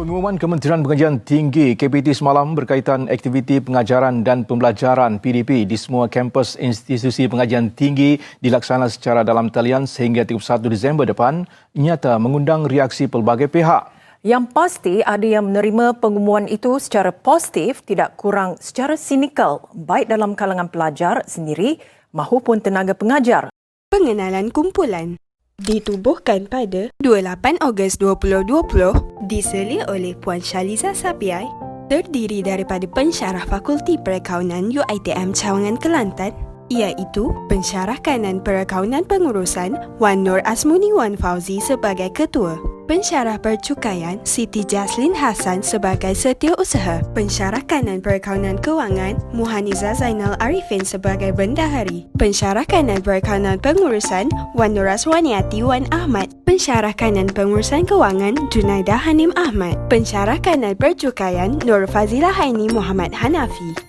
Pengumuman Kementerian Pengajian Tinggi KPT semalam berkaitan aktiviti pengajaran dan pembelajaran PDP di semua kampus institusi pengajian tinggi dilaksana secara dalam talian sehingga 31 Disember depan nyata mengundang reaksi pelbagai pihak. Yang pasti ada yang menerima pengumuman itu secara positif, tidak kurang secara sinikal, baik dalam kalangan pelajar sendiri mahupun tenaga pengajar. Pengenalan kumpulan ditubuhkan pada 28 Ogos 2020 diselia oleh Puan Shaliza Sabiai, terdiri daripada pensyarah Fakulti Perakaunan UiTM Cawangan Kelantan iaitu Pensyarah Kanan Perakaunan Pengurusan Wan Nur Asmuni Wan Fauzi sebagai Ketua, Pensyarah Percukaian Siti Jaslin Hassan sebagai Setiausaha, Pensyarah Kanan Perakaunan Kewangan Muhaniza Zainal Arifin sebagai Bendahari, Pensyarah Kanan Perakaunan Pengurusan Wan Nur Aswaniati Wan Ahmad, Pensyarah Kanan Pengurusan Kewangan Junaidah Hanim Ahmad, Pensyarah Kanan Percukaian Nur Fazilah Haini Muhammad Hanafi.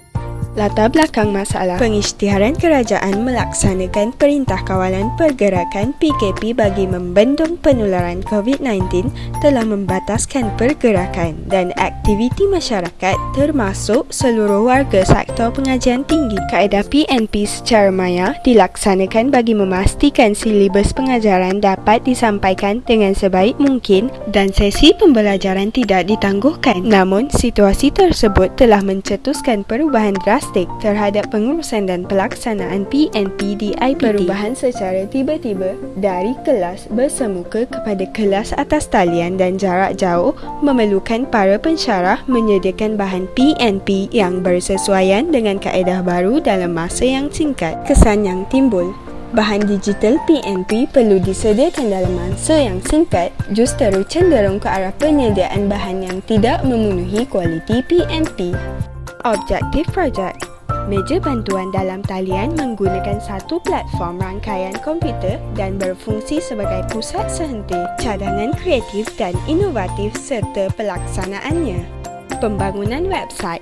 Latar belakang masalah pengisytiharan kerajaan melaksanakan Perintah Kawalan Pergerakan PKP bagi membendung penularan COVID-19 telah membataskan pergerakan dan aktiviti masyarakat termasuk seluruh warga sektor pengajian tinggi. Kaedah PNP secara maya dilaksanakan bagi memastikan silibus pengajaran dapat disampaikan dengan sebaik mungkin dan sesi pembelajaran tidak ditangguhkan. Namun, situasi tersebut telah mencetuskan perubahan drastik terhadap pengurusan dan pelaksanaan PNP di IPT. Perubahan secara tiba-tiba dari kelas bersemuka kepada kelas atas talian dan jarak jauh memerlukan para pensyarah menyediakan bahan PNP yang bersesuaian dengan kaedah baru dalam masa yang singkat. Kesan yang timbul, bahan digital PNP perlu disediakan dalam masa yang singkat justru cenderung ke arah penyediaan bahan yang tidak memenuhi kualiti PNP. Objektif projek, meja bantuan dalam talian menggunakan satu platform rangkaian komputer dan berfungsi sebagai pusat sehenti cadangan kreatif dan inovatif serta pelaksanaannya. Pembangunan website,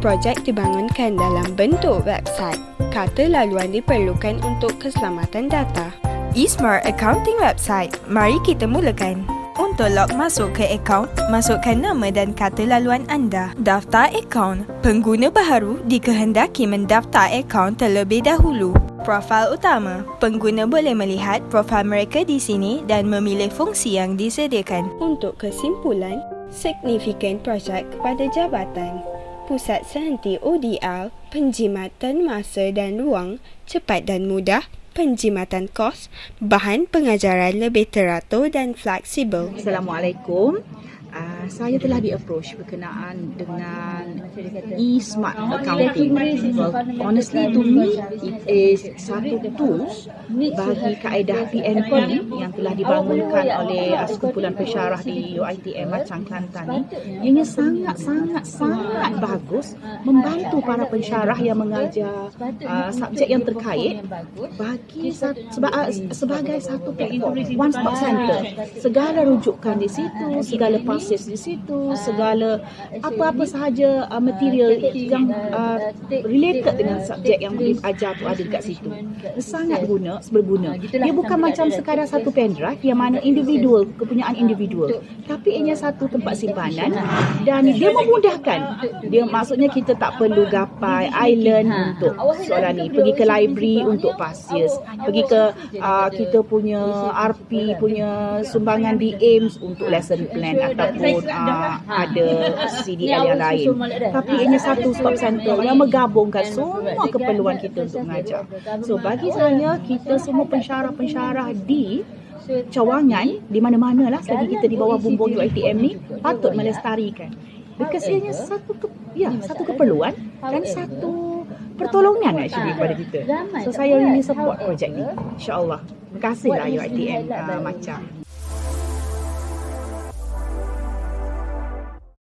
projek dibangunkan dalam bentuk website. Kata laluan diperlukan untuk keselamatan data. eSmart Accounting Website, mari kita mulakan. Untuk log masuk ke akaun, masukkan nama dan kata laluan anda. Daftar akaun, pengguna baharu dikehendaki mendaftar akaun terlebih dahulu. Profil utama, pengguna boleh melihat profil mereka di sini dan memilih fungsi yang disediakan. Untuk kesimpulan, signifikan projek kepada jabatan. Pusat sehenti ODL, penjimatan masa dan ruang, cepat dan mudah, penjimatan kos, bahan pengajaran lebih teratur dan fleksibel. Assalamualaikum. Saya telah di-approach berkenaan dengan eSmart Accounting. Well, honestly to me, it is satu tools bagi kaedah PNP yang telah dibangunkan oleh sekumpulan pensyarah di UiTM Macang Kelantan ni. Ianya sangat bagus membantu para pensyarah yang mengajar subjek yang terkait bagi sebagai satu platform, one stop center. Segala rujukan di situ, segala proses di situ, segala apa-apa sahaja material yang related dengan subjek yang boleh ajar tu ada dekat situ. Sangat berguna. Dia bukan macam sekadar satu pendrive yang mana individual, kepunyaan individual, tapi ianya satu tempat simpanan dan dia memudahkan. Dia maksudnya kita tak perlu gapai island untuk soalan ni, pergi ke library untuk past years, pergi ke kita punya RP punya sumbangan di AIMS untuk lesson plan ataupun ada CDL yang lain. Tapi ini satu stop center yang menggabungkan semua keperluan kita untuk mengajar. So bagi saya, kita semua pensyarah-pensyarah di Cawangan, di mana-mana lah selagi kita di bawah bumbung UiTM ni, patut melestarikan. Because ianya satu keperluan dan satu pertolongan actually kepada kita. So saya really support projek ni, insyaAllah. Terima kasihlah UiTM Macang.